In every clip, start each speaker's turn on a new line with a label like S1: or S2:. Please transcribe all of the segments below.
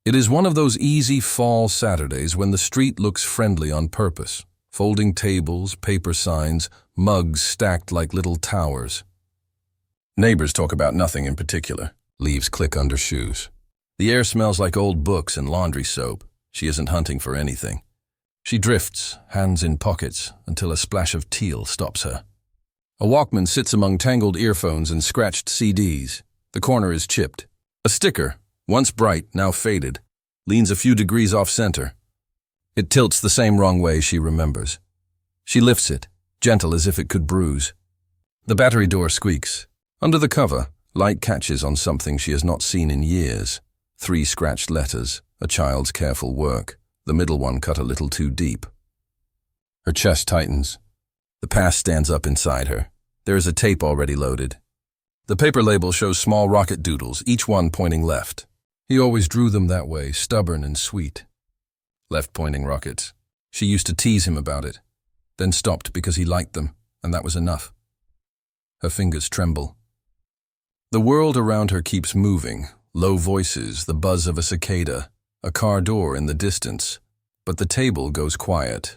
S1: It is one of those easy fall Saturdays when the street looks friendly on purpose. Folding tables, paper signs, mugs stacked like little towers. Neighbors talk about nothing in particular. Leaves click under shoes. The air smells like old books and laundry soap. She isn't hunting for anything. She drifts, hands in pockets, until a splash of teal stops her. A Walkman sits among tangled earphones and scratched CDs. The corner is chipped. A sticker, once bright, now faded, leans a few degrees off-center. It tilts the same wrong way she remembers. She lifts it, gentle as if it could bruise. The battery door squeaks. Under the cover, light catches on something she has not seen in years. 3 scratched letters, a child's careful work, the middle one cut a little too deep. Her chest tightens. The past stands up inside her. There is a tape already loaded. The paper label shows small rocket doodles, each one pointing left. He always drew them that way, stubborn and sweet. Left-pointing rockets. She used to tease him about it, then stopped because he liked them, and that was enough. Her fingers tremble. The world around her keeps moving, low voices, the buzz of a cicada, a car door in the distance, but the table goes quiet.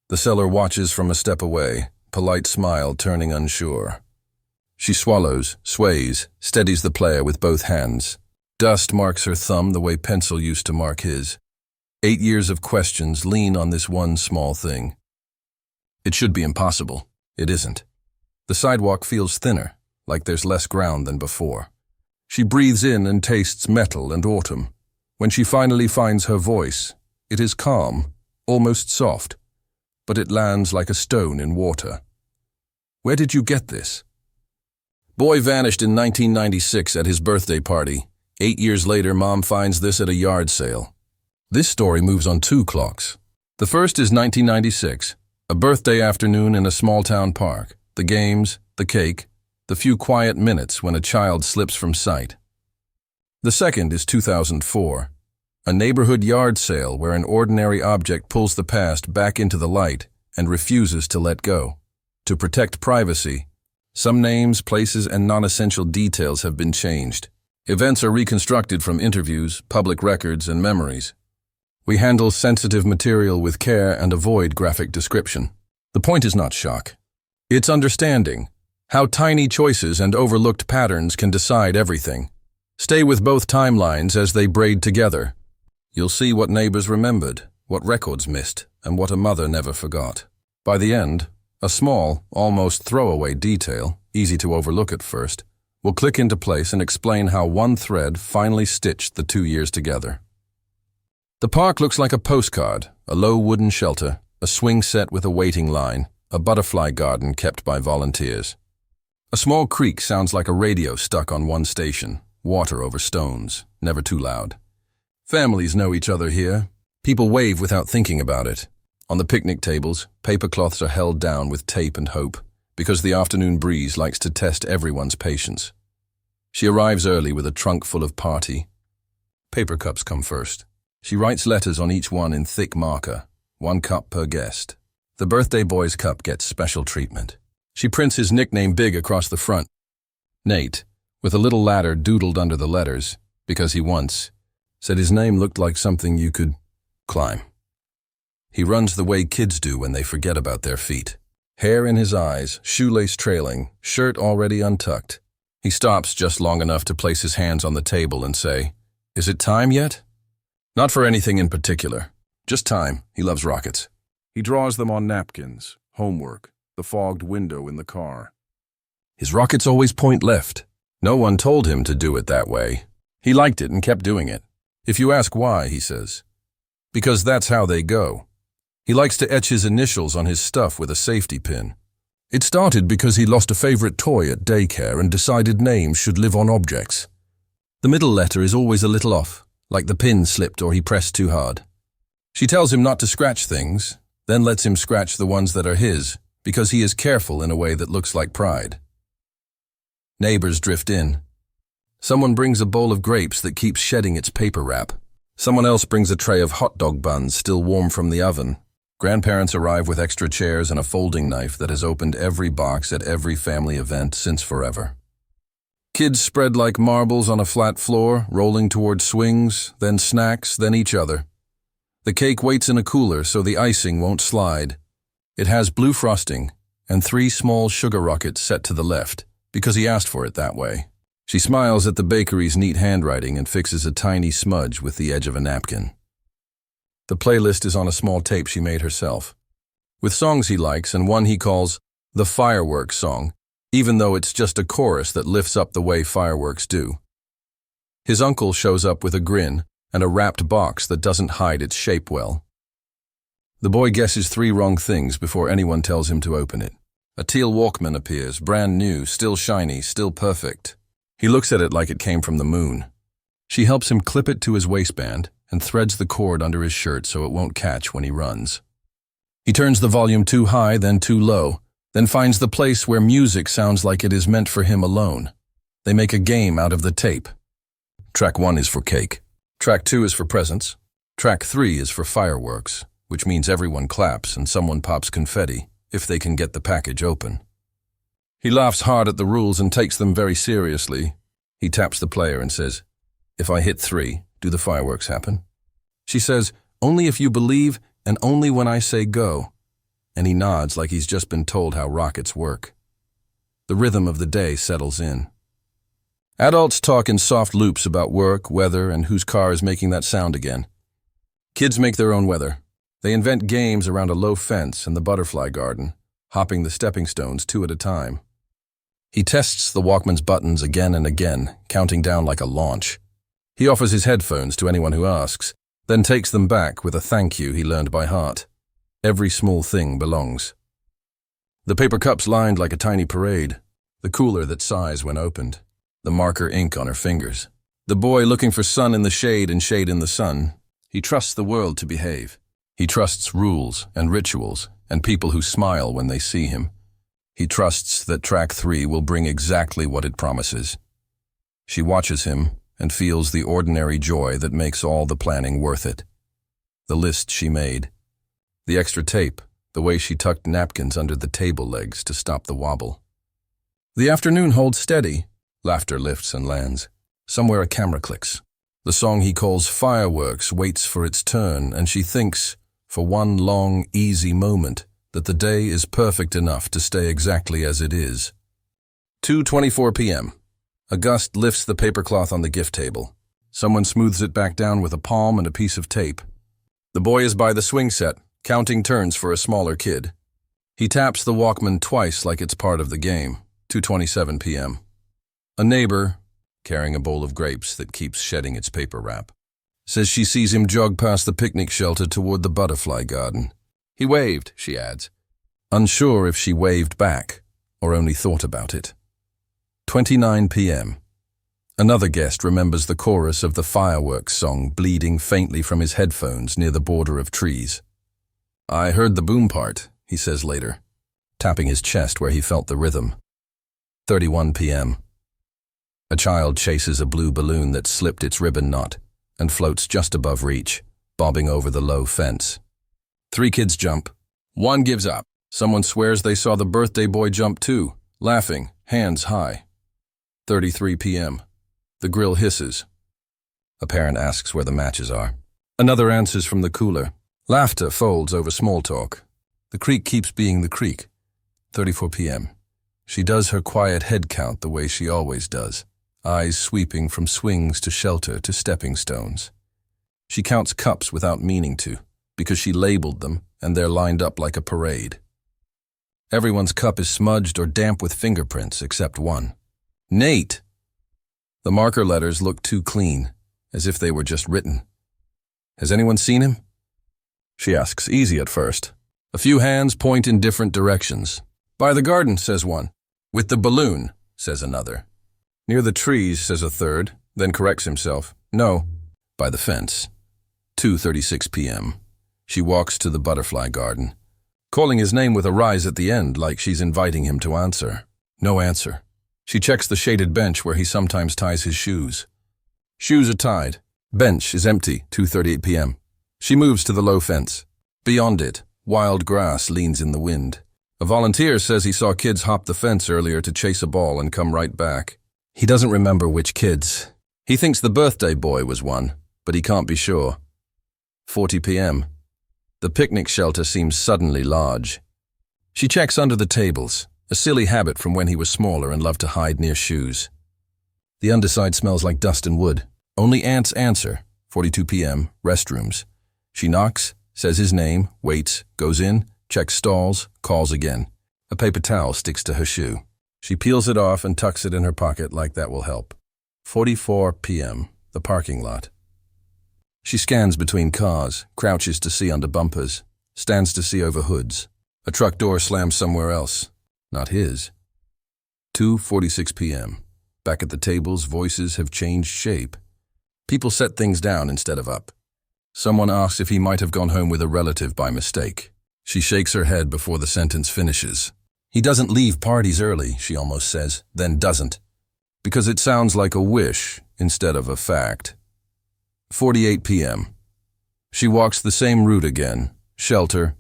S1: The seller watches from a step away, polite smile turning unsure. She swallows, sways, steadies the player with both hands. Dust marks her thumb the way pencil used to mark his. 8 years of questions lean on this one small thing. It should be impossible. It isn't. The sidewalk feels thinner, like there's less ground than before. She breathes in and tastes metal and autumn. When she finally finds her voice, it is calm, almost soft, but it lands like a stone in water. Where did you get this? Boy vanished in 1996 at his birthday party. 8 years later, Mom finds this at a yard sale. This story moves on 2 clocks. The first is 1996, a birthday afternoon in a small-town park. The games, the cake, the few quiet minutes when a child slips from sight. The second is 2004, a neighborhood yard sale where an ordinary object pulls the past back into the light and refuses to let go. To protect privacy, some names, places, and non-essential details have been changed. Events are reconstructed from interviews, public records, and memories. We handle sensitive material with care and avoid graphic description. The point is not shock. It's understanding how tiny choices and overlooked patterns can decide everything. Stay with both timelines as they braid together. You'll see what neighbors remembered, what records missed, and what a mother never forgot. By the end, a small, almost throwaway detail, easy to overlook at first, will click into place and explain how one thread finally stitched the 2 years together. The park looks like a postcard, a low wooden shelter, a swing set with a waiting line, a butterfly garden kept by volunteers. A small creek sounds like a radio stuck on one station, water over stones, never too loud. Families know each other here. People wave without thinking about it. On the picnic tables, paper cloths are held down with tape and hope, because the afternoon breeze likes to test everyone's patience. She arrives early with a trunk full of party. Paper cups come first. She writes letters on each one in thick marker, 1 cup per guest. The birthday boy's cup gets special treatment. She prints his nickname big across the front. Nate, with a little ladder doodled under the letters, because he once said his name looked like something you could climb. He runs the way kids do when they forget about their feet. Hair in his eyes, shoelace trailing, shirt already untucked. He stops just long enough to place his hands on the table and say, "Is it time yet?" Not for anything in particular. Just time. He loves rockets. He draws them on napkins, homework, the fogged window in the car. His rockets always point left. No one told him to do it that way. He liked it and kept doing it. If you ask why, he says, because that's how they go. He likes to etch his initials on his stuff with a safety pin. It started because he lost a favorite toy at daycare and decided names should live on objects. The middle letter is always a little off, like the pin slipped or he pressed too hard. She tells him not to scratch things, then lets him scratch the ones that are his, because he is careful in a way that looks like pride. Neighbors drift in. Someone brings a bowl of grapes that keeps shedding its paper wrap. Someone else brings a tray of hot dog buns still warm from the oven. Grandparents arrive with extra chairs and a folding knife that has opened every box at every family event since forever. Kids spread like marbles on a flat floor, rolling toward swings, then snacks, then each other. The cake waits in a cooler so the icing won't slide. It has blue frosting and 3 small sugar rockets set to the left, because he asked for it that way. She smiles at the bakery's neat handwriting and fixes a tiny smudge with the edge of a napkin. The playlist is on a small tape she made herself, with songs he likes and one he calls the fireworks song, even though it's just a chorus that lifts up the way fireworks do. His uncle shows up with a grin and a wrapped box that doesn't hide its shape well. The boy guesses 3 wrong things before anyone tells him to open it. A teal Walkman appears, brand new, still shiny, still perfect. He looks at it like it came from the moon. She helps him clip it to his waistband and threads the cord under his shirt so it won't catch when he runs. He turns the volume too high, then too low, then finds the place where music sounds like it is meant for him alone. They make a game out of the tape. Track 1 is for cake. Track 2 is for presents. Track 3 is for fireworks, which means everyone claps and someone pops confetti if they can get the package open. He laughs hard at the rules and takes them very seriously. He taps the player and says, "If I hit 3, do the fireworks happen?" She says, "Only if you believe and only when I say go." And he nods like he's just been told how rockets work. The rhythm of the day settles in. Adults talk in soft loops about work, weather, and whose car is making that sound again. Kids make their own weather. They invent games around a low fence and the butterfly garden, hopping the stepping stones 2 at a time. He tests the Walkman's buttons again and again, counting down like a launch. He offers his headphones to anyone who asks, then takes them back with a thank you he learned by heart. Every small thing belongs. The paper cups lined like a tiny parade, the cooler that sighs when opened, the marker ink on her fingers. The boy looking for sun in the shade and shade in the sun. He trusts the world to behave. He trusts rules and rituals and people who smile when they see him. He trusts that track 3 will bring exactly what it promises. She watches him and feels the ordinary joy that makes all the planning worth it. The list she made, the extra tape, the way she tucked napkins under the table legs to stop the wobble. The afternoon holds steady. Laughter lifts and lands. Somewhere a camera clicks. The song he calls Fireworks waits for its turn, and she thinks, for one long, easy moment, that the day is perfect enough to stay exactly as it is. 2:24 p.m. A gust lifts the papercloth on the gift table. Someone smooths it back down with a palm and a piece of tape. The boy is by the swing set, counting turns for a smaller kid. He taps the Walkman twice like it's part of the game. 2:27 p.m. A neighbor, carrying a bowl of grapes that keeps shedding its paper wrap, says she sees him jog past the picnic shelter toward the butterfly garden. He waved, she adds, unsure if she waved back or only thought about it. 29 p.m. Another guest remembers the chorus of the fireworks song bleeding faintly from his headphones near the border of trees. "I heard the boom part," he says later, tapping his chest where he felt the rhythm. 31 p.m. A child chases a blue balloon that slipped its ribbon knot and floats just above reach, bobbing over the low fence. 3 kids jump. 1 gives up. Someone swears they saw the birthday boy jump too, laughing, hands high. 33 p.m. The grill hisses. A parent asks where the matches are. Another answers from the cooler. Laughter folds over small talk. The creek keeps being the creek. 34 p.m. She does her quiet head count the way she always does, eyes sweeping from swings to shelter to stepping stones. She counts cups without meaning to, because she labeled them and they're lined up like a parade. Everyone's cup is smudged or damp with fingerprints except one. Nate! The marker letters look too clean, as if they were just written. Has anyone seen him? She asks, easy at first. A few hands point in different directions. By the garden, says one. With the balloon, says another. Near the trees, says a third, then corrects himself. No, by the fence. 2:36 p.m. She walks to the butterfly garden, calling his name with a rise at the end like she's inviting him to answer. No answer. She checks the shaded bench where he sometimes ties his shoes. Shoes are tied. Bench is empty, 2:38 p.m. She moves to the low fence. Beyond it, wild grass leans in the wind. A volunteer says he saw kids hop the fence earlier to chase a ball and come right back. He doesn't remember which kids. He thinks the birthday boy was one, but he can't be sure. 40 p.m. The picnic shelter seems suddenly large. She checks under the tables, a silly habit from when he was smaller and loved to hide near shoes. The underside smells like dust and wood. Only ants answer. 42 p.m., restrooms. She knocks, says his name, waits, goes in, checks stalls, calls again. A paper towel sticks to her shoe. She peels it off and tucks it in her pocket like that will help. 44 p.m., the parking lot. She scans between cars, crouches to see under bumpers, stands to see over hoods. A truck door slams somewhere else. Not his. 2:46 p.m. Back at the tables, voices have changed shape. People set things down instead of up. Someone asks if he might have gone home with a relative by mistake. She shakes her head before the sentence finishes. He doesn't leave parties early, she almost says, then doesn't. Because it sounds like a wish instead of a fact. 48 p.m. She walks the same route again. Shelter,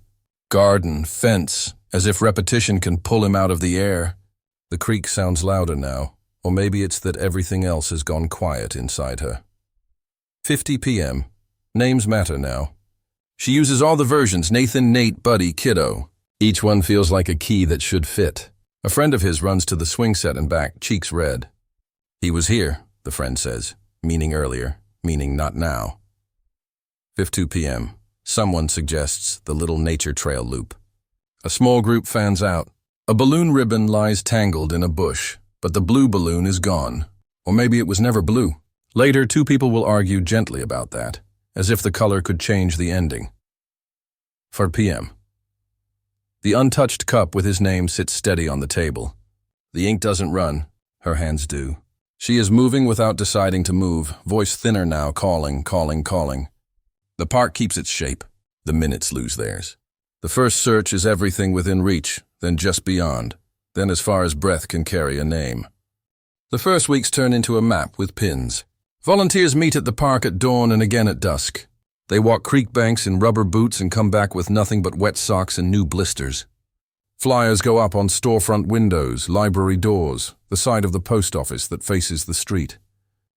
S1: garden, fence, as if repetition can pull him out of the air. The creak sounds louder now, or maybe it's that everything else has gone quiet inside her. 50 p.m. Names matter now. She uses all the versions: Nathan, Nate, Buddy, Kiddo. Each one feels like a key that should fit. A friend of his runs to the swing set and back, cheeks red. He was here, the friend says, meaning earlier, meaning not now. 52 p.m. Someone suggests the little nature trail loop. A small group fans out. A balloon ribbon lies tangled in a bush, but the blue balloon is gone. Or maybe it was never blue. Later, two people will argue gently about that, as if the color could change the ending. 4 p.m. The untouched cup with his name sits steady on the table. The ink doesn't run, her hands do. She is moving without deciding to move, voice thinner now, calling. The park keeps its shape. The minutes lose theirs. The first search is everything within reach, then just beyond, then as far as breath can carry a name. The first weeks turn into a map with pins. Volunteers meet at the park at dawn and again at dusk. They walk creek banks in rubber boots and come back with nothing but wet socks and new blisters. Flyers go up on storefront windows, library doors, the side of the post office that faces the street.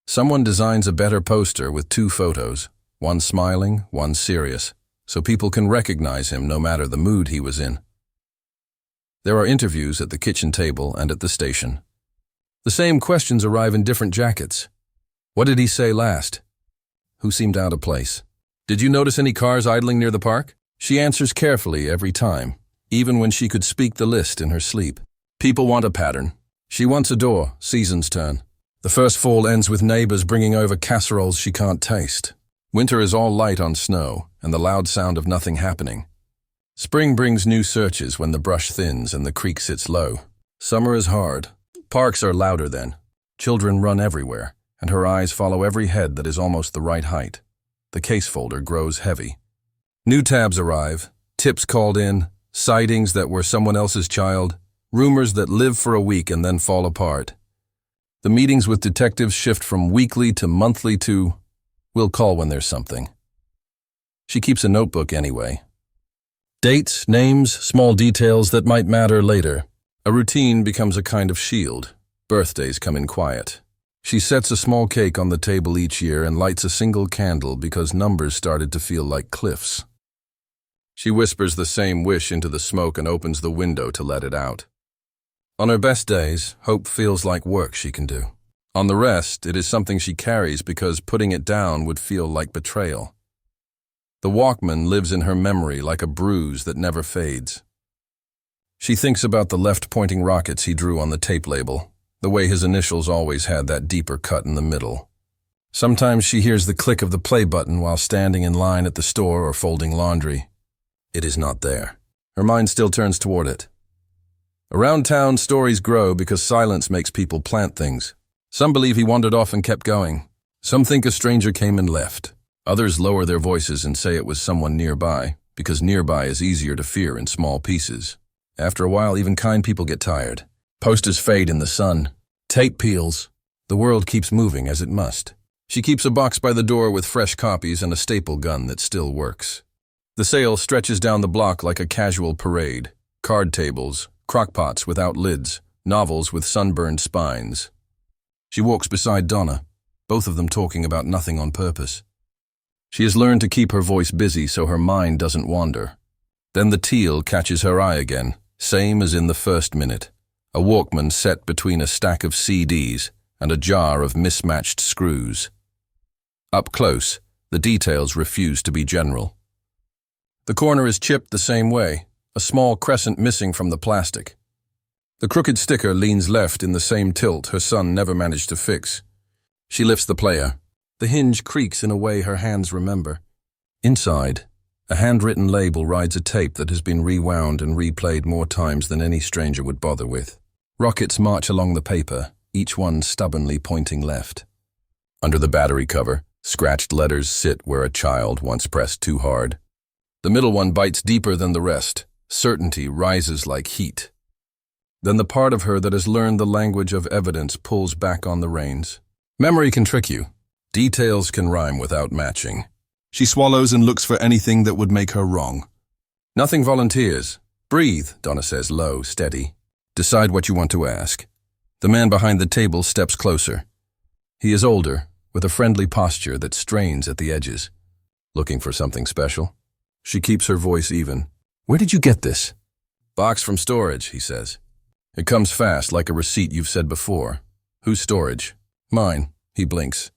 S1: Someone designs a better poster with two photos, one smiling, one serious, so people can recognize him no matter the mood he was in. There are interviews at the kitchen table and at the station. The same questions arrive in different jackets. What did he say last? Who seemed out of place? Did you notice any cars idling near the park? She answers carefully every time, even when she could speak the list in her sleep. People want a pattern. She wants a door, season's turn. The first fall ends with neighbors bringing over casseroles she can't taste. Winter is all light on snow and the loud sound of nothing happening. Spring brings new searches when the brush thins and the creek sits low. Summer is hard. Parks are louder then. Children run everywhere, and her eyes follow every head that is almost the right height. The case folder grows heavy. New tabs arrive, tips called in, sightings that were someone else's child, rumors that live for a week and then fall apart. The meetings with detectives shift from weekly to monthly to, we'll call when there's something. She keeps a notebook anyway. Dates, names, small details that might matter later. A routine becomes a kind of shield. Birthdays come in quiet. She sets a small cake on the table each year and lights a single candle because numbers started to feel like cliffs. She whispers the same wish into the smoke and opens the window to let it out. On her best days, hope feels like work she can do. On the rest, it is something she carries because putting it down would feel like betrayal. The Walkman lives in her memory like a bruise that never fades. She thinks about the left-pointing rockets he drew on the tape label, the way his initials always had that deeper cut in the middle. Sometimes she hears the click of the play button while standing in line at the store or folding laundry. It is not there. Her mind still turns toward it. Around town, stories grow because silence makes people plant things. Some believe he wandered off and kept going. Some think a stranger came and left. Others lower their voices and say it was someone nearby, because nearby is easier to fear in small pieces. After a while, even kind people get tired. Posters fade in the sun. Tape peels. The world keeps moving as it must. She keeps a box by the door with fresh copies and a staple gun that still works. The sale stretches down the block like a casual parade. Card tables, crockpots without lids, novels with sunburned spines. She walks beside Donna, both of them talking about nothing on purpose. She has learned to keep her voice busy so her mind doesn't wander. Then the teal catches her eye again, same as in the first minute. A Walkman set between a stack of CDs and a jar of mismatched screws. Up close, the details refuse to be general. The corner is chipped the same way, a small crescent missing from the plastic. The crooked sticker leans left in the same tilt her son never managed to fix. She lifts the player. The hinge creaks in a way her hands remember. Inside, a handwritten label rides a tape that has been rewound and replayed more times than any stranger would bother with. Rockets march along the paper, each one stubbornly pointing left. Under the battery cover, scratched letters sit where a child once pressed too hard. The middle one bites deeper than the rest. Certainty rises like heat. Then the part of her that has learned the language of evidence pulls back on the reins. Memory can trick you. Details can rhyme without matching. She swallows and looks for anything that would make her wrong. Nothing volunteers. Breathe, Donna says, low, steady. Decide what you want to ask. The man behind the table steps closer. He is older, with a friendly posture that strains at the edges. Looking for something special? She keeps her voice even. Where did you get this? Box from storage, he says. It comes fast, like a receipt you've said before. Whose storage? Mine, he blinks.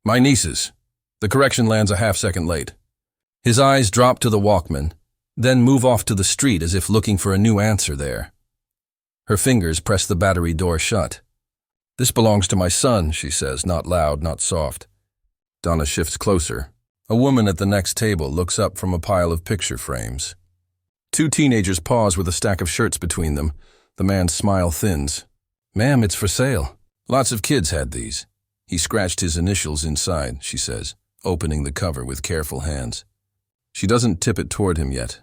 S1: My niece's. The correction lands a half-second late. His eyes drop to the Walkman, then move off to the street as if looking for a new answer there. Her fingers press the battery door shut. This belongs to my son, she says, not loud, not soft. Donna shifts closer. A woman at the next table looks up from a pile of picture frames. Two teenagers pause with a stack of shirts between them. The man's smile thins. Ma'am, it's for sale. Lots of kids had these. He scratched his initials inside, she says, opening the cover with careful hands. She doesn't tip it toward him yet.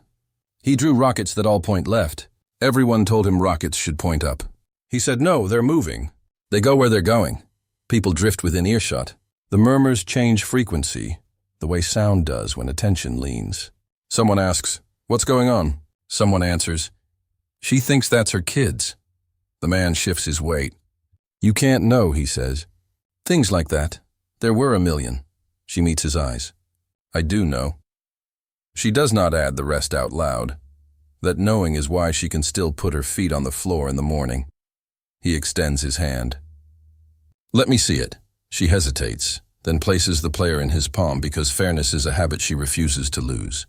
S1: He drew rockets that all point left. Everyone told him rockets should point up. He said, no, they're moving. They go where they're going. People drift within earshot. The murmurs change frequency, the way sound does when attention leans. Someone asks, what's going on? Someone answers, she thinks that's her kids. The man shifts his weight. You can't know, he says. Things like that. There were 1 million. She meets his eyes. I do know. She does not add the rest out loud. That knowing is why she can still put her feet on the floor in the morning. He extends his hand. Let me see it. She hesitates, then places the player in his palm because fairness is a habit she refuses to lose.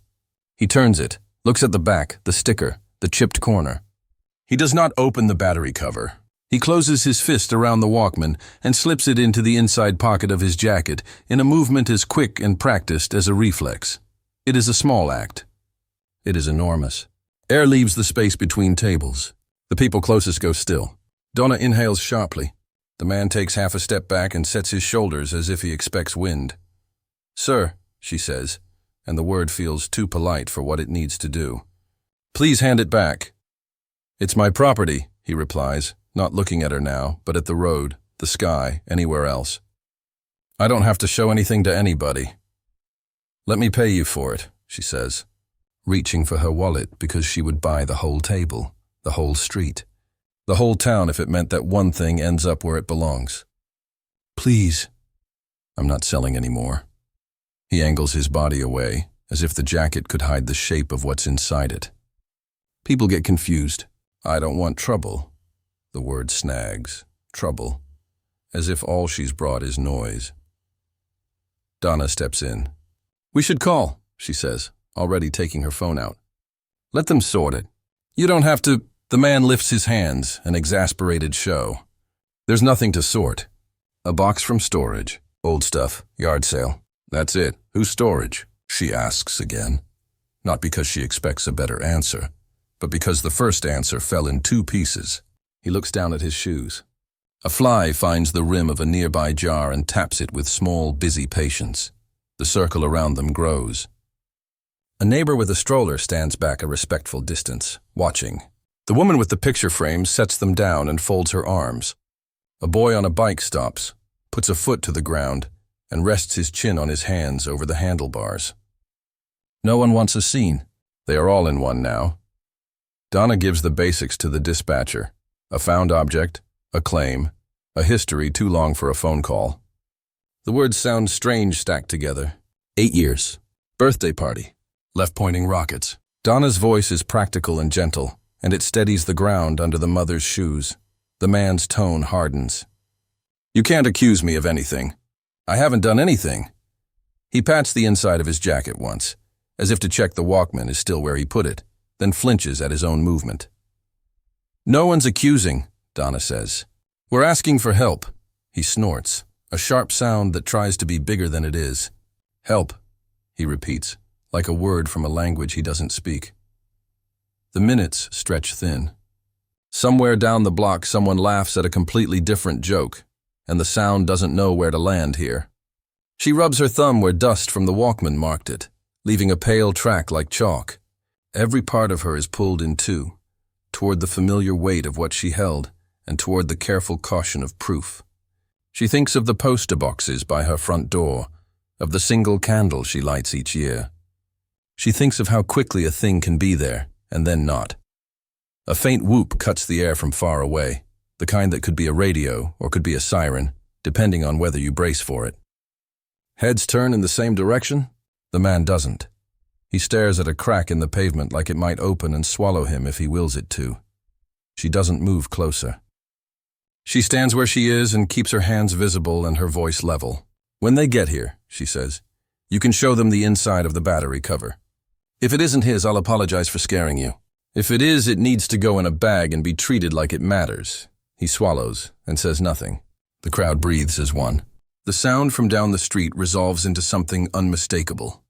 S1: He turns it, looks at the back, the sticker, the chipped corner. He does not open the battery cover. He closes his fist around the Walkman and slips it into the inside pocket of his jacket in a movement as quick and practiced as a reflex. It is a small act. It is enormous. Air leaves the space between tables. The people closest go still. Donna inhales sharply. The man takes half a step back and sets his shoulders as if he expects wind. Sir, she says, and the word feels too polite for what it needs to do. Please hand it back. It's my property, he replies, not looking at her now, but at the road, the sky, anywhere else. I don't have to show anything to anybody. Let me pay you for it, she says, reaching for her wallet because she would buy the whole table, the whole street, the whole town if it meant that one thing ends up where it belongs. Please. I'm not selling anymore. He angles his body away, as if the jacket could hide the shape of what's inside it. People get confused. I don't want trouble. The word snags. Trouble. As if all she's brought is noise. Donna steps in. We should call, she says, already taking her phone out. Let them sort it. You don't have to. The man lifts his hands, an exasperated show. There's nothing to sort. A box from storage. Old stuff. Yard sale. That's it. Whose storage? She asks again. Not because she expects a better answer, but because the first answer fell in 2 pieces. He looks down at his shoes. A fly finds the rim of a nearby jar and taps it with small, busy patience. The circle around them grows. A neighbor with a stroller stands back a respectful distance, watching. The woman with the picture frame sets them down and folds her arms. A boy on a bike stops, puts a foot to the ground, and rests his chin on his hands over the handlebars. No one wants a scene. They are all in one now. Donna gives the basics to the dispatcher. A found object, a claim, A history too long for a phone call. The words sound strange stacked together. 8 years. Birthday party. Left-pointing rockets. Donna's voice is practical and gentle, and it steadies the ground under the mother's shoes. The man's tone hardens. You can't accuse me of anything. I haven't done anything. He pats the inside of his jacket once, as if to check the Walkman is still where he put it, then flinches at his own movement. No one's accusing, Donna says. We're asking for help. He snorts, a sharp sound that tries to be bigger than it is. Help, he repeats, like a word from a language he doesn't speak. The minutes stretch thin. Somewhere down the block someone laughs at a completely different joke, and the sound doesn't know where to land here. She rubs her thumb where dust from the Walkman marked it, leaving a pale track like chalk. Every part of her is pulled in two, toward the familiar weight of what she held, and toward the careful caution of proof. She thinks of the poster boxes by her front door, of the single candle she lights each year. She thinks of how quickly a thing can be there, and then not. A faint whoop cuts the air from far away, the kind that could be a radio or could be a siren, depending on whether you brace for it. Heads turn in the same direction? The man doesn't. He stares at a crack in the pavement like it might open and swallow him if he wills it to. She doesn't move closer. She stands where she is and keeps her hands visible and her voice level. When they get here, she says, you can show them the inside of the battery cover. If it isn't his, I'll apologize for scaring you. If it is, it needs to go in a bag and be treated like it matters. He swallows and says nothing. The crowd breathes as one. The sound from down the street resolves into something unmistakable.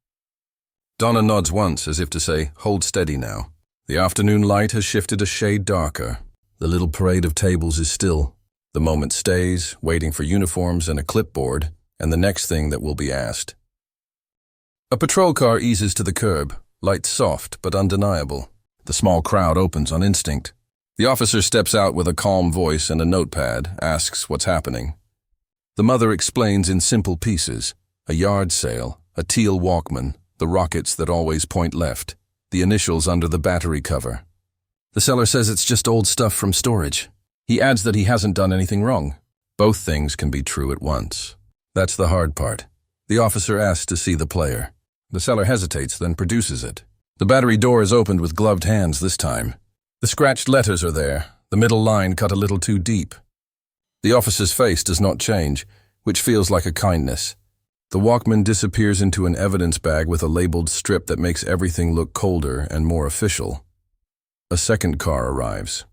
S1: Donna nods once as if to say, hold steady now. The afternoon light has shifted a shade darker. The little parade of tables is still. The moment stays, waiting for uniforms and a clipboard, and the next thing that will be asked. A patrol car eases to the curb, light soft but undeniable. The small crowd opens on instinct. The officer steps out with a calm voice and a notepad, asks what's happening. The mother explains in simple pieces, a yard sale, a teal Walkman, the rockets that always point left, the initials under the battery cover. The seller says it's just old stuff from storage. He adds that he hasn't done anything wrong. Both things can be true at once. That's the hard part. The officer asks to see the player. The seller hesitates, then produces it. The battery door is opened with gloved hands this time. The scratched letters are there, the middle line cut a little too deep. The officer's face does not change, which feels like a kindness. The Walkman disappears into an evidence bag with a labeled strip that makes everything look colder and more official. A second car arrives.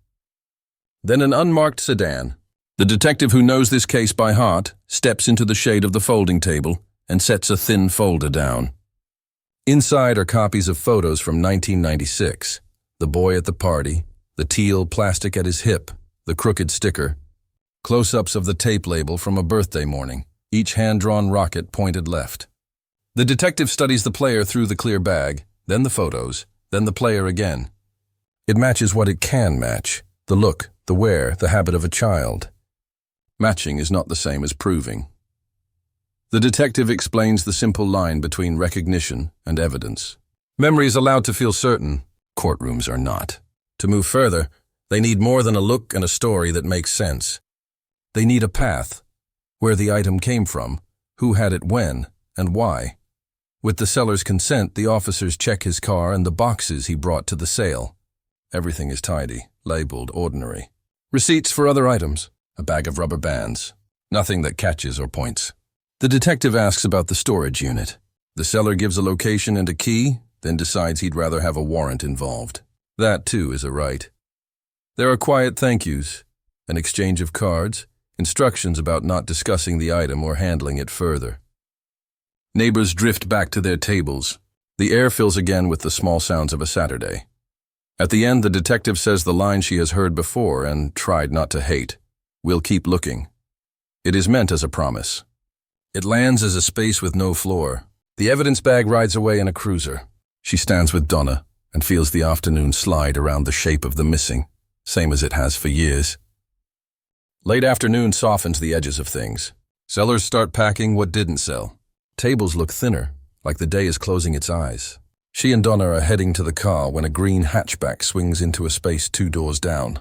S1: Then an unmarked sedan. The detective who knows this case by heart steps into the shade of the folding table and sets a thin folder down. Inside are copies of photos from 1996. The boy at the party, the teal plastic at his hip, the crooked sticker, close-ups of the tape label from a birthday morning, each hand-drawn rocket pointed left. The detective studies the player through the clear bag, then the photos, then the player again. It matches what it can match, the look, the wear, the habit of a child. Matching is not the same as proving. The detective explains the simple line between recognition and evidence. Memory is allowed to feel certain. Courtrooms are not. To move further, they need more than a look and a story that makes sense. They need a path, where the item came from, who had it when, and why. With the seller's consent, the officers check his car and the boxes he brought to the sale. Everything is tidy, labeled ordinary. Receipts for other items, a bag of rubber bands. Nothing that catches or points. The detective asks about the storage unit. The seller gives a location and a key, then decides he'd rather have a warrant involved. That, too, is a right. There are quiet thank yous, an exchange of cards, instructions about not discussing the item or handling it further. Neighbors drift back to their tables. The air fills again with the small sounds of a Saturday. At the end, the detective says the line she has heard before and tried not to hate. We'll keep looking. It is meant as a promise. It lands as a space with no floor. The evidence bag rides away in a cruiser. She stands with Donna and feels the afternoon slide around the shape of the missing, same as it has for years. Late afternoon softens the edges of things. Sellers start packing what didn't sell. Tables look thinner, like the day is closing its eyes. She and Donna are heading to the car when a green hatchback swings into a space 2 doors down.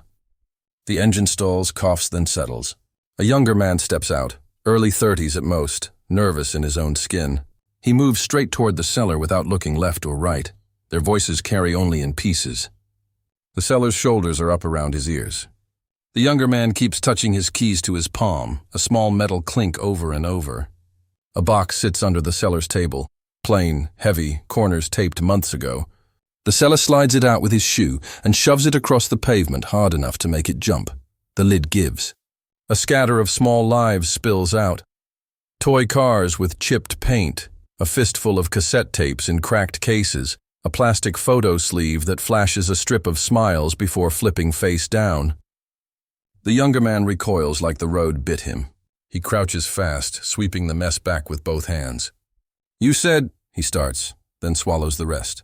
S1: The engine stalls, coughs, then settles. A younger man steps out, early 30s at most, nervous in his own skin. He moves straight toward the seller without looking left or right. Their voices carry only in pieces. The seller's shoulders are up around his ears. The younger man keeps touching his keys to his palm, a small metal clink over and over. A box sits under the seller's table, plain, heavy, corners taped months ago. The seller slides it out with his shoe and shoves it across the pavement hard enough to make it jump. The lid gives. A scatter of small lives spills out. Toy cars with chipped paint, a fistful of cassette tapes in cracked cases, a plastic photo sleeve that flashes a strip of smiles before flipping face down. The younger man recoils like the road bit him. He crouches fast, sweeping the mess back with both hands. "You said," he starts, then swallows the rest.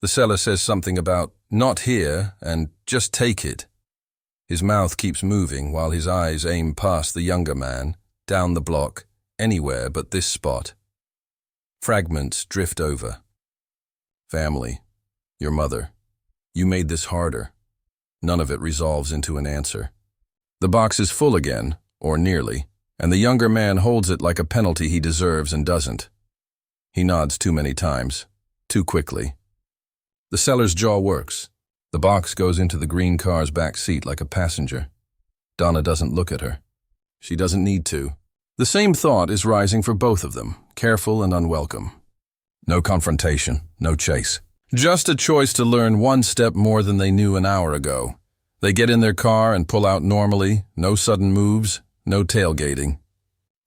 S1: The seller says something about "not here" and "just take it." His mouth keeps moving while his eyes aim past the younger man, down the block, anywhere but this spot. Fragments drift over. Family. Your mother. You made this harder. None of it resolves into an answer. The box is full again, or nearly, and the younger man holds it like a penalty he deserves and doesn't. He nods too many times, too quickly. The seller's jaw works. The box goes into the green car's back seat like a passenger. Donna doesn't look at her. She doesn't need to. The same thought is rising for both of them, careful and unwelcome. No confrontation, no chase. Just a choice to learn one step more than they knew an hour ago. They get in their car and pull out normally, no sudden moves, no tailgating.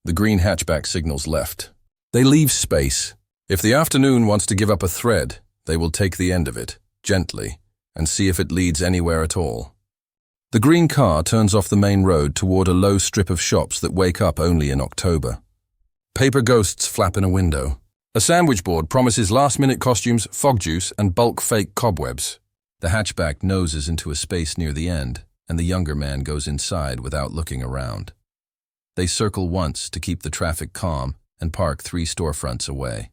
S1: The green hatchback signals left. They leave space. If the afternoon wants to give up a thread, they will take the end of it, gently, and see if it leads anywhere at all. The green car turns off the main road toward a low strip of shops that wake up only in October. Paper ghosts flap in a window. A sandwich board promises last-minute costumes, fog juice, and bulk fake cobwebs. The hatchback noses into a space near the end, and the younger man goes inside without looking around. They circle once to keep the traffic calm and park 3 storefronts away.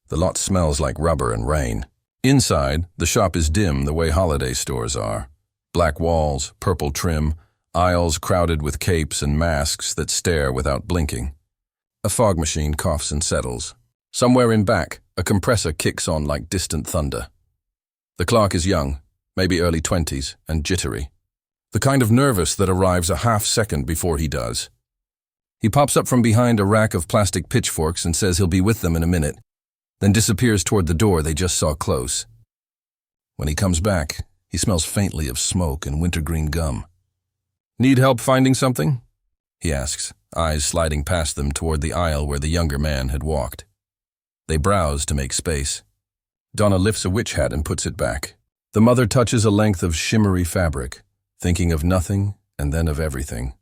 S1: The lot smells like rubber and rain. Inside, the shop is dim the way holiday stores are. Black walls, purple trim, aisles crowded with capes and masks that stare without blinking. A fog machine coughs and settles. Somewhere in back, a compressor kicks on like distant thunder. The clerk is young, maybe early 20s, and jittery. The kind of nervous that arrives a half second before he does. He pops up from behind a rack of plastic pitchforks and says he'll be with them in a minute, then disappears toward the door they just saw close. When he comes back, he smells faintly of smoke and wintergreen gum. "Need help finding something?" he asks, eyes sliding past them toward the aisle where the younger man had walked. They browse to make space. Donna lifts a witch hat and puts it back. The mother touches a length of shimmery fabric, thinking of nothing and then of everything.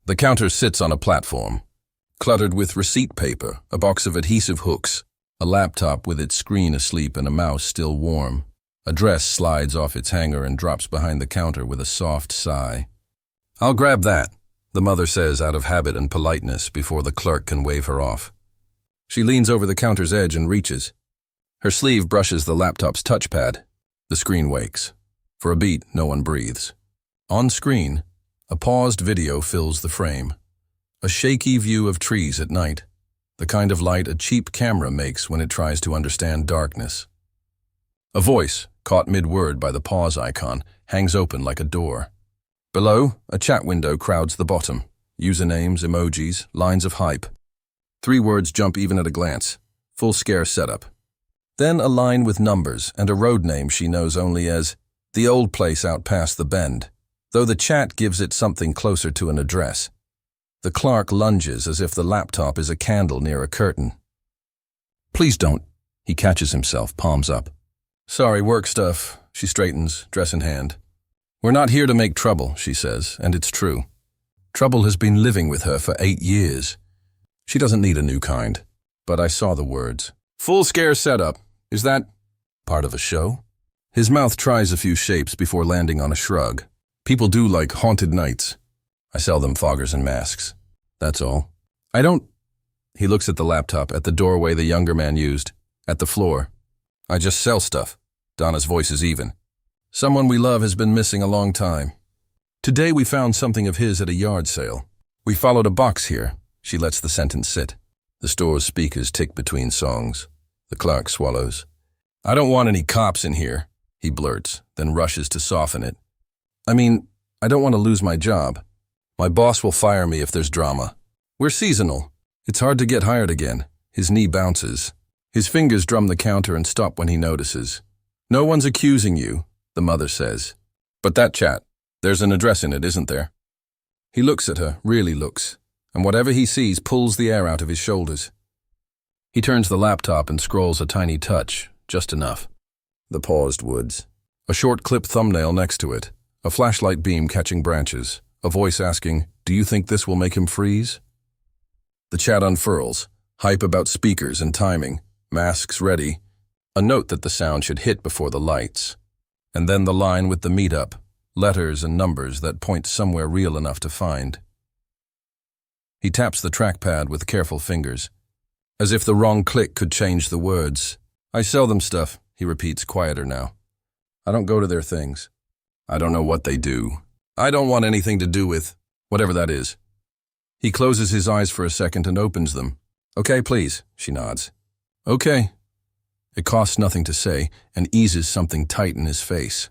S1: The counter sits on a platform, cluttered with receipt paper, a box of adhesive hooks, a laptop with its screen asleep and a mouse still warm. A dress slides off its hanger and drops behind the counter with a soft sigh. "I'll grab that," the mother says out of habit and politeness before the clerk can wave her off. She leans over the counter's edge and reaches. Her sleeve brushes the laptop's touchpad. The screen wakes. For a beat, no one breathes. On screen, a paused video fills the frame. A shaky view of trees at night, the kind of light a cheap camera makes when it tries to understand darkness. A voice, caught mid-word by the pause icon, hangs open like a door. Below, a chat window crowds the bottom. Usernames, emojis, lines of hype. 3 words jump even at a glance. Full scare setup. Then a line with numbers and a road name she knows only as the old place out past the bend, though the chat gives it something closer to an address. The clerk lunges as if the laptop is a candle near a curtain. "Please don't." He catches himself, palms up. "Sorry, work stuff." She straightens, dress in hand. "We're not here to make trouble," she says, and it's true. Trouble has been living with her for 8 years. She doesn't need a new kind, but I saw the words. "Full scare setup. Is that part of a show?" His mouth tries a few shapes before landing on a shrug. "People do like haunted nights. I sell them foggers and masks. That's all. I don't..." He looks at the laptop, at the doorway the younger man used, at the floor. "I just sell stuff." Donna's voice is even. "Someone we love has been missing a long time." Today we found something of his at a yard sale. We followed a box here. She lets the sentence sit. The store's speakers tick between songs. The clerk swallows. I don't want any cops in here, he blurts, then rushes to soften it. I mean, I don't want to lose my job. My boss will fire me if there's drama. We're seasonal. It's hard to get hired again. His knee bounces. His fingers drum the counter and stop when he notices. No one's accusing you, the mother says. But that chat, there's an address in it, isn't there? He looks at her, really looks, and whatever he sees pulls the air out of his shoulders. He turns the laptop and scrolls a tiny touch, just enough. The paused woods. A short clip thumbnail next to it. A flashlight beam catching branches. A voice asking, do you think this will make him freeze? The chat unfurls. Hype about speakers and timing. Masks ready. A note that the sound should hit before the lights. And then the line with the meetup. Letters and numbers that point somewhere real enough to find. He taps the trackpad with careful fingers, as if the wrong click could change the words. I sell them stuff, he repeats, quieter now. I don't go to their things. I don't know what they do. I don't want anything to do with whatever that is. He closes his eyes for a second and opens them. Okay, please, she nods. Okay. It costs nothing to say and eases something tight in his face.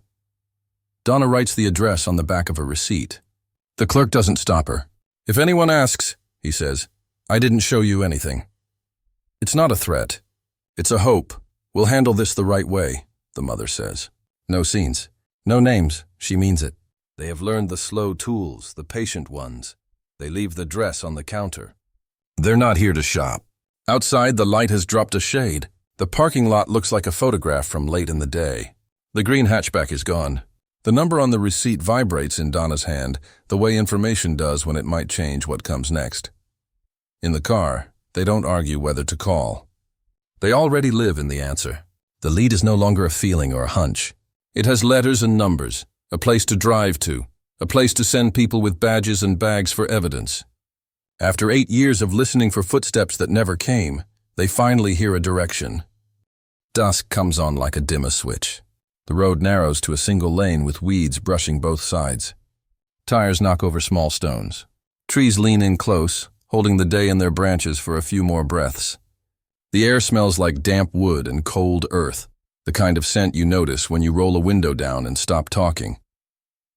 S1: Donna writes the address on the back of a receipt. The clerk doesn't stop her. If anyone asks, he says, I didn't show you anything. It's not a threat. It's a hope. We'll handle this the right way, the mother says. No scenes. No names. She means it. They have learned the slow tools, the patient ones. They leave the dress on the counter. They're not here to shop. Outside, the light has dropped a shade. The parking lot looks like a photograph from late in the day. The green hatchback is gone. The number on the receipt vibrates in Donna's hand, the way information does when it might change what comes next. In the car, they don't argue whether to call. They already live in the answer. The lead is no longer a feeling or a hunch. It has letters and numbers, a place to drive to, a place to send people with badges and bags for evidence. After 8 years of listening for footsteps that never came, they finally hear a direction. Dusk comes on like a dimmer switch. The road narrows to a single lane with weeds brushing both sides. Tires knock over small stones. Trees lean in close, holding the day in their branches for a few more breaths. The air smells like damp wood and cold earth, the kind of scent you notice when you roll a window down and stop talking.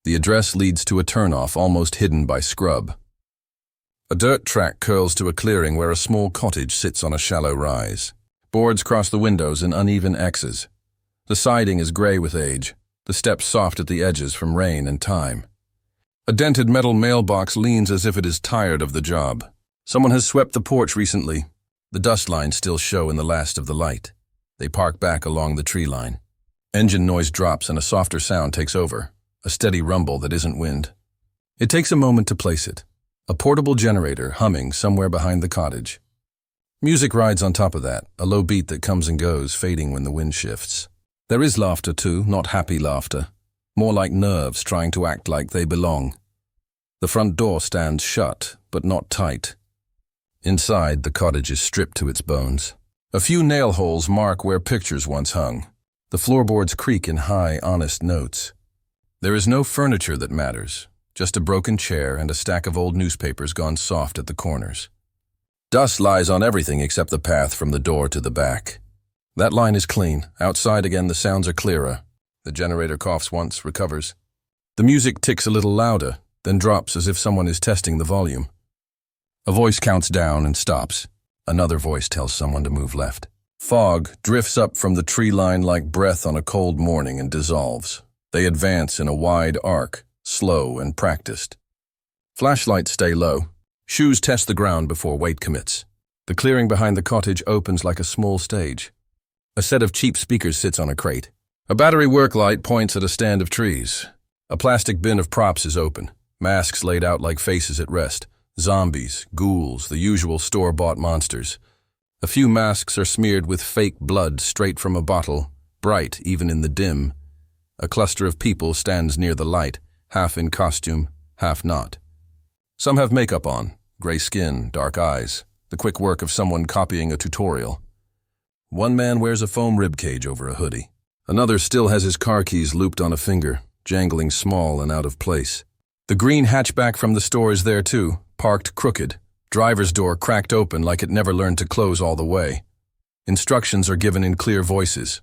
S1: The address leads to a turnoff almost hidden by scrub. A dirt track curls to a clearing where a small cottage sits on a shallow rise. Boards cross the windows in uneven X's. The siding is gray with age, the steps soft at the edges from rain and time. A dented metal mailbox leans as if it is tired of the job. Someone has swept the porch recently. The dust lines still show in the last of the light. They park back along the tree line. Engine noise drops and a softer sound takes over, a steady rumble that isn't wind. It takes a moment to place it. A portable generator humming somewhere behind the cottage. Music rides on top of that, a low beat that comes and goes, fading when the wind shifts. There is laughter too, not happy laughter. More like nerves trying to act like they belong. The front door stands shut, but not tight. Inside, the cottage is stripped to its bones. A few nail holes mark where pictures once hung. The floorboards creak in high, honest notes. There is no furniture that matters, just a broken chair and a stack of old newspapers gone soft at the corners. Dust lies on everything except the path from the door to the back. That line is clean. Outside again, the sounds are clearer. The generator coughs once, recovers. The music ticks a little louder, then drops as if someone is testing the volume. A voice counts down and stops. Another voice tells someone to move left. Fog drifts up from the tree line like breath on a cold morning and dissolves. They advance in a wide arc, slow and practiced. Flashlights stay low. Shoes test the ground before weight commits. The clearing behind the cottage opens like a small stage. A set of cheap speakers sits on a crate. A battery work light points at a stand of trees. A plastic bin of props is open. Masks laid out like faces at rest. Zombies, ghouls, the usual store-bought monsters. A few masks are smeared with fake blood straight from a bottle, bright even in the dim. A cluster of people stands near the light, half in costume, half not. Some have makeup on, gray skin, dark eyes, the quick work of someone copying a tutorial. One man wears a foam ribcage over a hoodie. Another still has his car keys looped on a finger, jangling small and out of place. The green hatchback from the store is there too, parked crooked. Driver's door cracked open like it never learned to close all the way. Instructions are given in clear voices.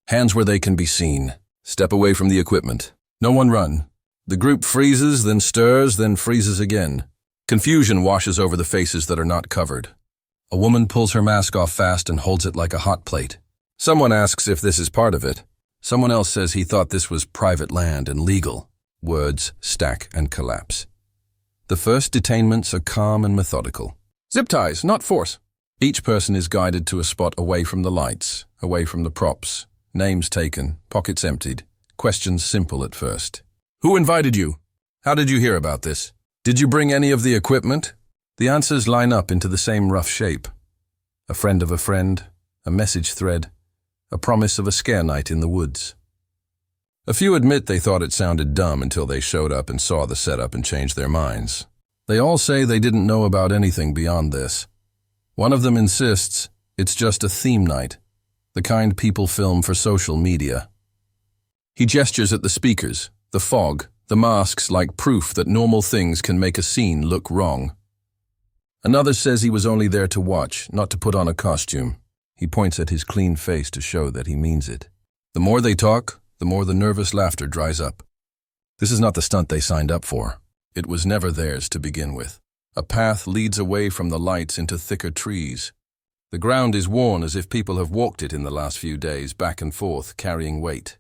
S1: Hands where they can be seen. Step away from the equipment. No one run. The group freezes, then stirs, then freezes again. Confusion washes over the faces that are not covered. A woman pulls her mask off fast and holds it like a hot plate. Someone asks if this is part of it. Someone else says he thought this was private land and legal. Words stack and collapse. The first detainments are calm and methodical. Zip ties, not force. Each person is guided to a spot away from the lights, away from the props. Names taken, pockets emptied. Questions simple at first. Who invited you? How did you hear about this? Did you bring any of the equipment? The answers line up into the same rough shape. A friend of a friend, a message thread, a promise of a scare night in the woods. A few admit they thought it sounded dumb until they showed up and saw the setup and changed their minds. They all say they didn't know about anything beyond this. One of them insists it's just a theme night, the kind people film for social media. He gestures at the speakers, the fog, the masks like proof that normal things can make a scene look wrong. Another says he was only there to watch, not to put on a costume. He points at his clean face to show that he means it. The more they talk, the more the nervous laughter dries up. This is not the stunt they signed up for. It was never theirs to begin with. A path leads away from the lights into thicker trees. The ground is worn as if people have walked it in the last few days, back and forth, carrying weight.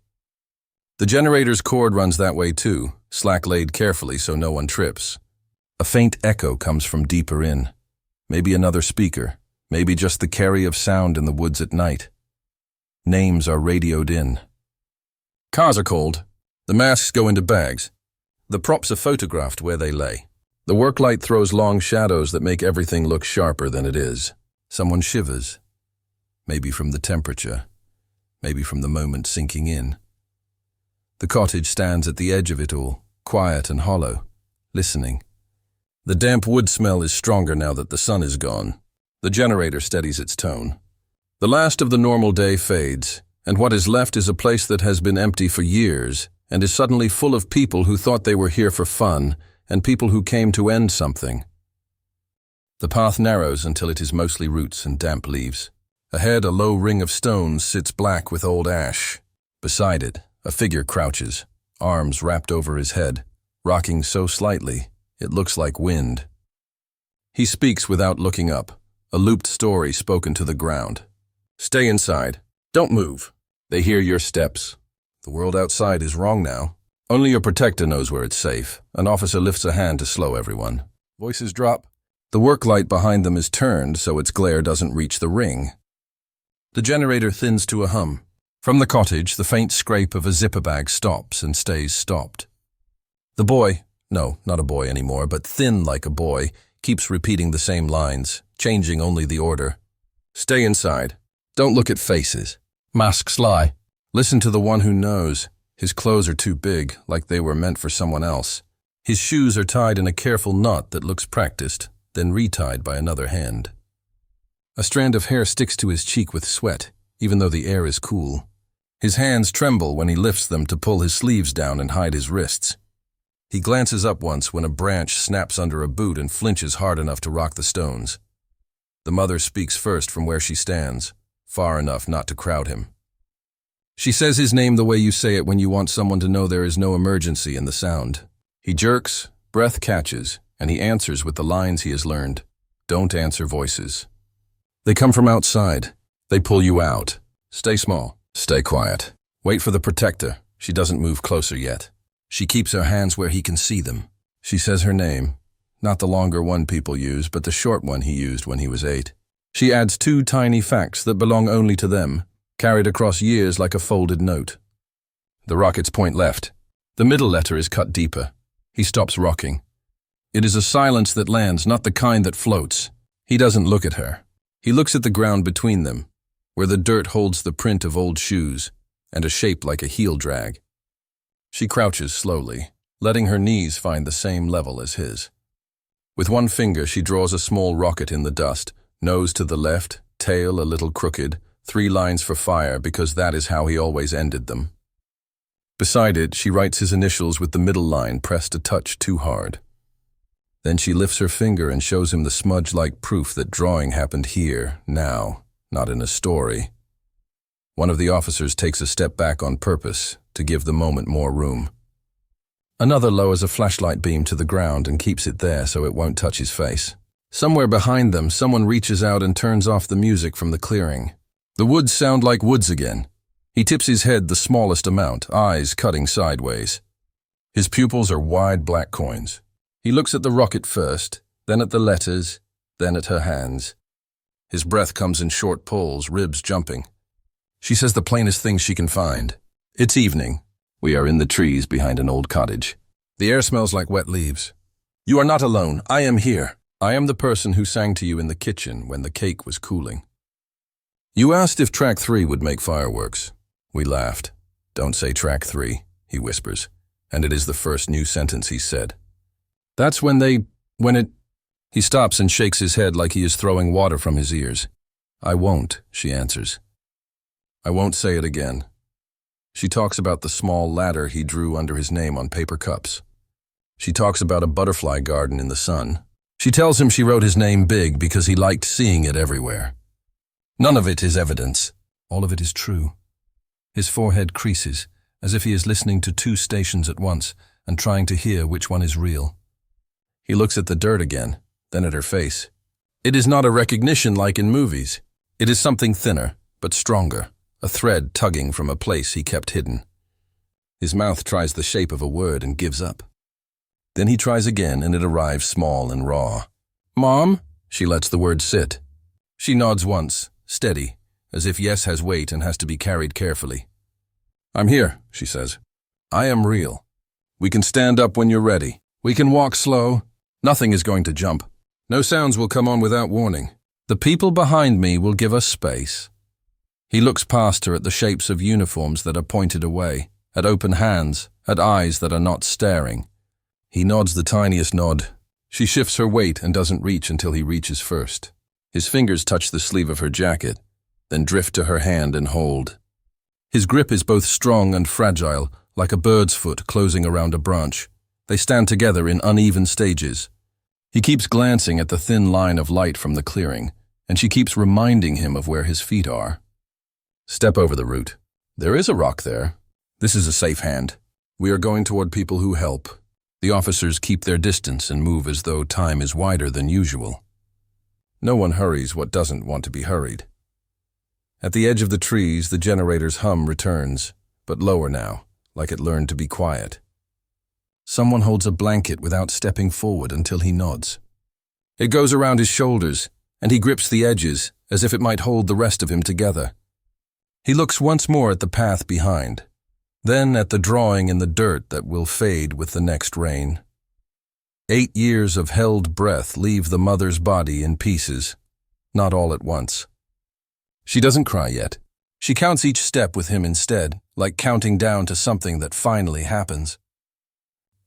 S1: The generator's cord runs that way too, slack laid carefully so no one trips. A faint echo comes from deeper in. Maybe another speaker, maybe just the carry of sound in the woods at night. Names are radioed in. Cars are called. The masks go into bags. The props are photographed where they lay. The work light throws long shadows that make everything look sharper than it is. Someone shivers. Maybe from the temperature. Maybe from the moment sinking in. The cottage stands at the edge of it all, quiet and hollow, listening. The damp wood smell is stronger now that the sun is gone. The generator steadies its tone. The last of the normal day fades, and what is left is a place that has been empty for years and is suddenly full of people who thought they were here for fun and people who came to end something. The path narrows until it is mostly roots and damp leaves. Ahead, a low ring of stones sits black with old ash. Beside it, a figure crouches, arms wrapped over his head, rocking so slightly it looks like wind. He speaks without looking up, a looped story spoken to the ground. Stay inside. Don't move. They hear your steps. The world outside is wrong now. Only your protector knows where it's safe. An officer lifts a hand to slow everyone. Voices drop. The work light behind them is turned so its glare doesn't reach the ring. The generator thins to a hum. From the cottage, the faint scrape of a zipper bag stops and stays stopped. The boy, no, not a boy anymore, but thin like a boy, keeps repeating the same lines, changing only the order. Stay inside. Don't look at faces. Masks lie. Listen to the one who knows. His clothes are too big, like they were meant for someone else. His shoes are tied in a careful knot that looks practiced, then retied by another hand. A strand of hair sticks to his cheek with sweat, even though the air is cool. His hands tremble when he lifts them to pull his sleeves down and hide his wrists. He glances up once when a branch snaps under a boot and flinches hard enough to rock the stones. The mother speaks first from where she stands, far enough not to crowd him. She says his name the way you say it when you want someone to know there is no emergency in the sound. He jerks, breath catches, and he answers with the lines he has learned. Don't answer voices. They come from outside. They pull you out. Stay small. Stay quiet. Wait for the protector. She doesn't move closer yet. She keeps her hands where he can see them. She says her name, not the longer one people use, but the short one he used when he was 8. She adds 2 tiny facts that belong only to them, carried across years like a folded note. The rockets point left. The middle letter is cut deeper. He stops rocking. It is a silence that lands, not the kind that floats. He doesn't look at her. He looks at the ground between them, where the dirt holds the print of old shoes and a shape like a heel drag. She crouches slowly, letting her knees find the same level as his. With one finger, she draws a small rocket in the dust, nose to the left, tail a little crooked, 3 lines for fire because that is how he always ended them. Beside it, she writes his initials with the middle line pressed a touch too hard. Then she lifts her finger and shows him the smudge-like proof that drawing happened here, now, not in a story. One of the officers takes a step back on purpose to give the moment more room. Another lowers a flashlight beam to the ground and keeps it there so it won't touch his face. Somewhere behind them, someone reaches out and turns off the music from the clearing. The woods sound like woods again. He tips his head the smallest amount, eyes cutting sideways. His pupils are wide black coins. He looks at the rocket first, then at the letters, then at her hands. His breath comes in short pulls, ribs jumping. She says the plainest things she can find. It's evening. We are in the trees behind an old cottage. The air smells like wet leaves. You are not alone. I am here. I am the person who sang to you in the kitchen when the cake was cooling. You asked if track 3 would make fireworks. We laughed. Don't say track 3, he whispers, and it is the first new sentence he said. That's when it... He stops and shakes his head like he is throwing water from his ears. I won't, she answers. I won't say it again. She talks about the small ladder he drew under his name on paper cups. She talks about a butterfly garden in the sun. She tells him she wrote his name big because he liked seeing it everywhere. None of it is evidence. All of it is true. His forehead creases, as if he is listening to 2 stations at once and trying to hear which one is real. He looks at the dirt again, then at her face. It is not a recognition like in movies. It is something thinner, but stronger, a thread tugging from a place he kept hidden. His mouth tries the shape of a word and gives up. Then he tries again and it arrives small and raw. Mom? She lets the word sit. She nods once, steady, as if yes has weight and has to be carried carefully. I'm here, she says. I am real. We can stand up when you're ready. We can walk slow. Nothing is going to jump. No sounds will come on without warning. The people behind me will give us space. He looks past her at the shapes of uniforms that are pointed away, at open hands, at eyes that are not staring. He nods the tiniest nod. She shifts her weight and doesn't reach until he reaches first. His fingers touch the sleeve of her jacket, then drift to her hand and hold. His grip is both strong and fragile, like a bird's foot closing around a branch. They stand together in uneven stages. He keeps glancing at the thin line of light from the clearing, and she keeps reminding him of where his feet are. Step over the root. There is a rock there. This is a safe hand. We are going toward people who help. The officers keep their distance and move as though time is wider than usual. No one hurries what doesn't want to be hurried. At the edge of the trees, the generator's hum returns, but lower now, like it learned to be quiet. Someone holds a blanket without stepping forward until he nods. It goes around his shoulders, and he grips the edges as if it might hold the rest of him together. He looks once more at the path behind, then at the drawing in the dirt that will fade with the next rain. 8 years of held breath leave the mother's body in pieces, not all at once. She doesn't cry yet. She counts each step with him instead, like counting down to something that finally happens.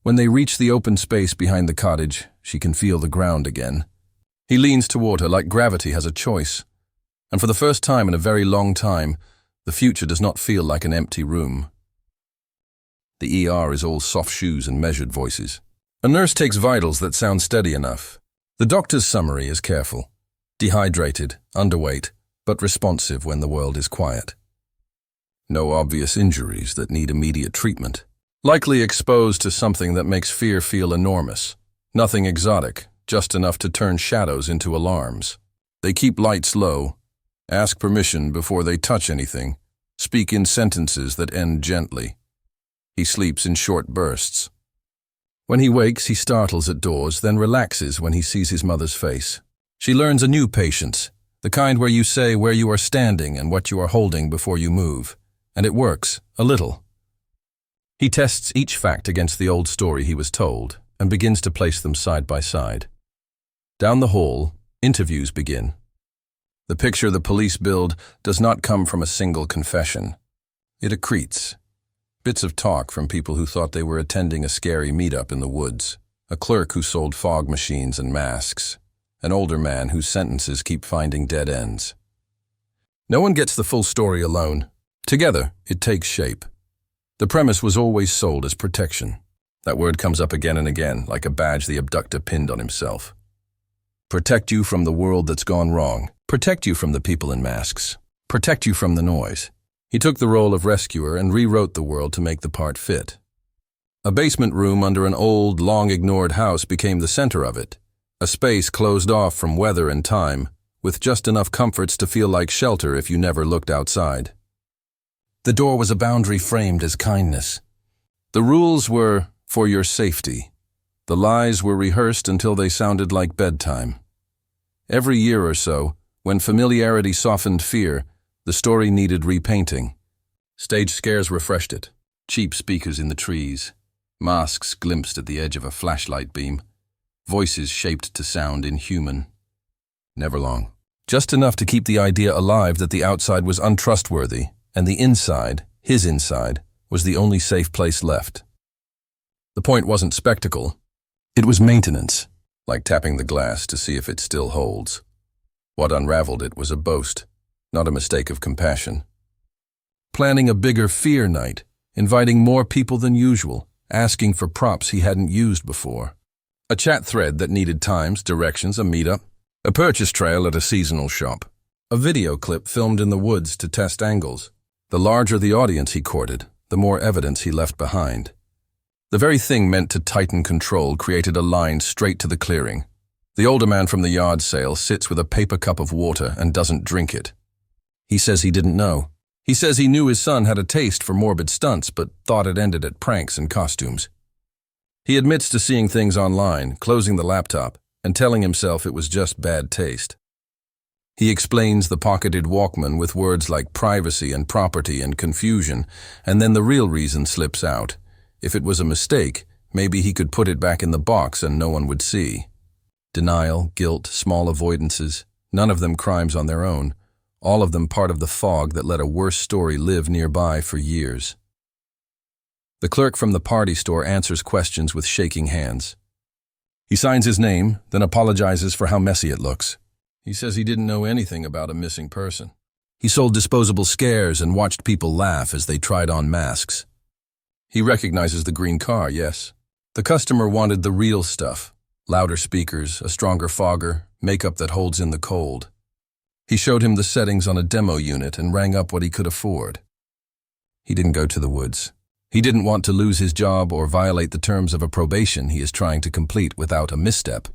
S1: When they reach the open space behind the cottage, she can feel the ground again. He leans toward her like gravity has a choice, and for the first time in a very long time, the future does not feel like an empty room. The ER is all soft shoes and measured voices. A nurse takes vitals that sound steady enough. The doctor's summary is careful. Dehydrated, underweight, but responsive when the world is quiet. No obvious injuries that need immediate treatment. Likely exposed to something that makes fear feel enormous. Nothing exotic, just enough to turn shadows into alarms. They keep lights low, ask permission before they touch anything, speak in sentences that end gently. He sleeps in short bursts. When he wakes, he startles at doors, then relaxes when he sees his mother's face. She learns a new patience, the kind where you say where you are standing and what you are holding before you move. And it works, a little. He tests each fact against the old story he was told and begins to place them side by side. Down the hall, interviews begin. The picture the police build does not come from a single confession. It accretes. Bits of talk from people who thought they were attending a scary meetup in the woods, a clerk who sold fog machines and masks, an older man whose sentences keep finding dead ends. No one gets the full story alone. Together, it takes shape. The premise was always sold as protection. That word comes up again and again, like a badge the abductor pinned on himself. Protect you from the world that's gone wrong. Protect you from the people in masks. Protect you from the noise. He took the role of rescuer and rewrote the world to make the part fit. A basement room under an old, long-ignored house became the center of it, a space closed off from weather and time, with just enough comforts to feel like shelter if you never looked outside. The door was a boundary framed as kindness. The rules were for your safety. The lies were rehearsed until they sounded like bedtime. Every year or so, when familiarity softened fear, the story needed repainting. Stage scares refreshed it. Cheap speakers in the trees, masks glimpsed at the edge of a flashlight beam, voices shaped to sound inhuman. Never long. Just enough to keep the idea alive that the outside was untrustworthy, and the inside, his inside, was the only safe place left. The point wasn't spectacle. It was maintenance, like tapping the glass to see if it still holds. What unraveled it was a boast, not a mistake of compassion. Planning a bigger fear night, inviting more people than usual, asking for props he hadn't used before. A chat thread that needed times, directions, a meetup, a purchase trail at a seasonal shop, a video clip filmed in the woods to test angles. The larger the audience he courted, the more evidence he left behind. The very thing meant to tighten control created a line straight to the clearing. The older man from the yard sale sits with a paper cup of water and doesn't drink it. He says he didn't know. He says he knew his son had a taste for morbid stunts, but thought it ended at pranks and costumes. He admits to seeing things online, closing the laptop, and telling himself it was just bad taste. He explains the pocketed Walkman with words like privacy and property and confusion, and then the real reason slips out. If it was a mistake, maybe he could put it back in the box and no one would see. Denial, guilt, small avoidances, none of them crimes on their own, all of them part of the fog that let a worse story live nearby for years. The clerk from the party store answers questions with shaking hands. He signs his name, then apologizes for how messy it looks. He says he didn't know anything about a missing person. He sold disposable scares and watched people laugh as they tried on masks. He recognizes the green car, yes. The customer wanted the real stuff. Louder speakers, a stronger fogger, makeup that holds in the cold. He showed him the settings on a demo unit and rang up what he could afford. He didn't go to the woods. He didn't want to lose his job or violate the terms of a probation he is trying to complete without a misstep.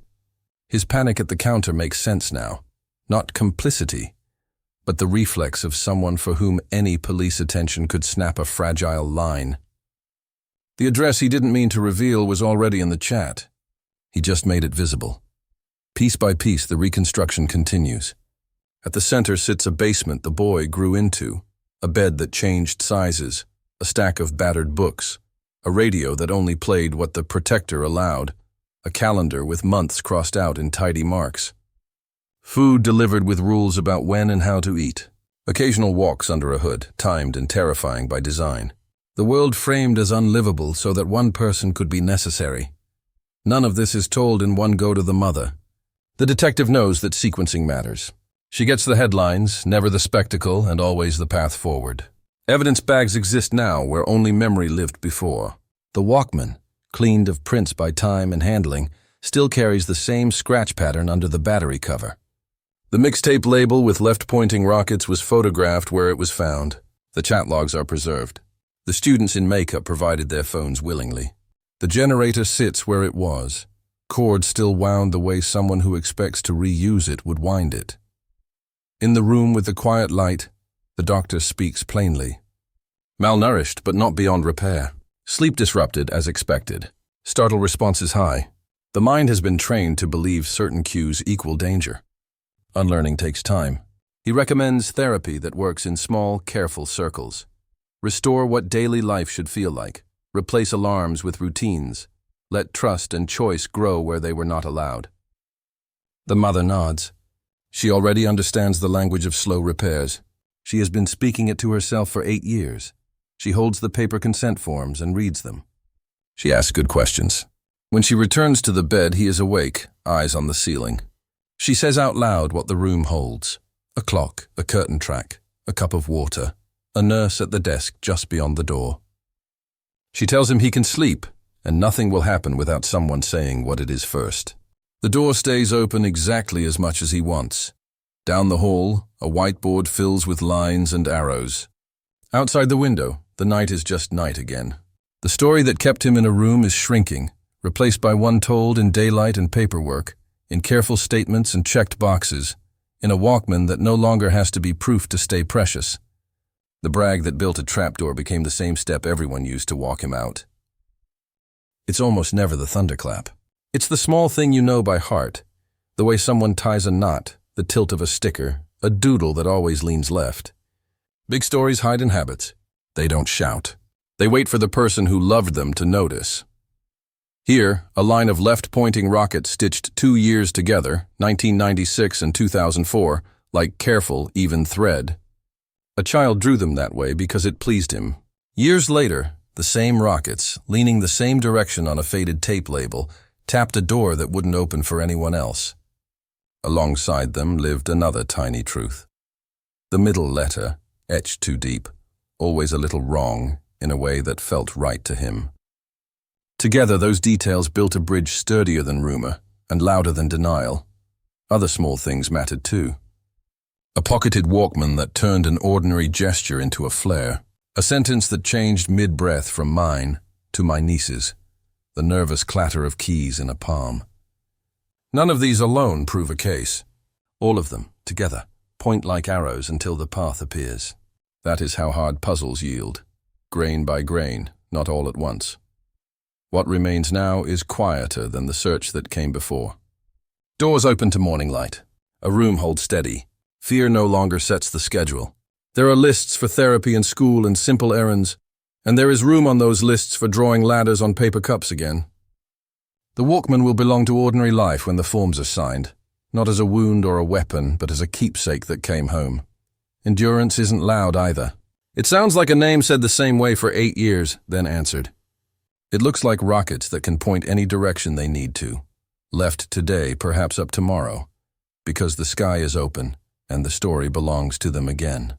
S1: His panic at the counter makes sense now. Not complicity, but the reflex of someone for whom any police attention could snap a fragile line. The address he didn't mean to reveal was already in the chat. He just made it visible. Piece by piece, the reconstruction continues. At the center sits a basement the boy grew into, a bed that changed sizes, a stack of battered books, a radio that only played what the protector allowed, a calendar with months crossed out in tidy marks. Food delivered with rules about when and how to eat. Occasional walks under a hood, timed and terrifying by design. The world framed as unlivable so that one person could be necessary. None of this is told in one go to the mother. The detective knows that sequencing matters. She gets the headlines, never the spectacle, and always the path forward. Evidence bags exist now where only memory lived before. The Walkman, cleaned of prints by time and handling, still carries the same scratch pattern under the battery cover. The mixtape label with left-pointing rockets was photographed where it was found. The chat logs are preserved. The students in makeup provided their phones willingly. The generator sits where it was. Cord still wound the way someone who expects to reuse it would wind it. In the room with the quiet light, the doctor speaks plainly. Malnourished, but not beyond repair. Sleep disrupted as expected. Startle responses high. The mind has been trained to believe certain cues equal danger. Unlearning takes time. He recommends therapy that works in small, careful circles. Restore what daily life should feel like. Replace alarms with routines. Let trust and choice grow where they were not allowed. The mother nods. She already understands the language of slow repairs. She has been speaking it to herself for 8 years. She holds the paper consent forms and reads them. She asks good questions. When she returns to the bed, he is awake, eyes on the ceiling. She says out loud what the room holds. A clock, a curtain track, a cup of water, a nurse at the desk just beyond the door. She tells him he can sleep, and nothing will happen without someone saying what it is first. The door stays open exactly as much as he wants. Down the hall, a whiteboard fills with lines and arrows. Outside the window, the night is just night again. The story that kept him in a room is shrinking, replaced by one told in daylight and paperwork, in careful statements and checked boxes, in a Walkman that no longer has to be proof to stay precious. The brag that built a trapdoor became the same step everyone used to walk him out. It's almost never the thunderclap. It's the small thing you know by heart, the way someone ties a knot, the tilt of a sticker, a doodle that always leans left. Big stories hide in habits. They don't shout. They wait for the person who loved them to notice. Here, a line of left-pointing rockets stitched 2 years together, 1996 and 2004, like careful, even thread. A child drew them that way because it pleased him. Years later, the same rockets, leaning the same direction on a faded tape label, tapped a door that wouldn't open for anyone else. Alongside them lived another tiny truth. The middle letter, etched too deep, always a little wrong, in a way that felt right to him. Together, those details built a bridge sturdier than rumor and louder than denial. Other small things mattered too. A pocketed Walkman that turned an ordinary gesture into a flare. A sentence that changed mid-breath from mine to my niece's. The nervous clatter of keys in a palm. None of these alone prove a case. All of them, together, point like arrows until the path appears. That is how hard puzzles yield. Grain by grain, not all at once. What remains now is quieter than the search that came before. Doors open to morning light. A room holds steady. Fear no longer sets the schedule. There are lists for therapy and school and simple errands, and there is room on those lists for drawing ladders on paper cups again. The Walkman will belong to ordinary life when the forms are signed, not as a wound or a weapon, but as a keepsake that came home. Endurance isn't loud either. It sounds like a name said the same way for 8 years, then answered. It looks like rockets that can point any direction they need to. Left today, perhaps up tomorrow, because the sky is open, and the story belongs to them again.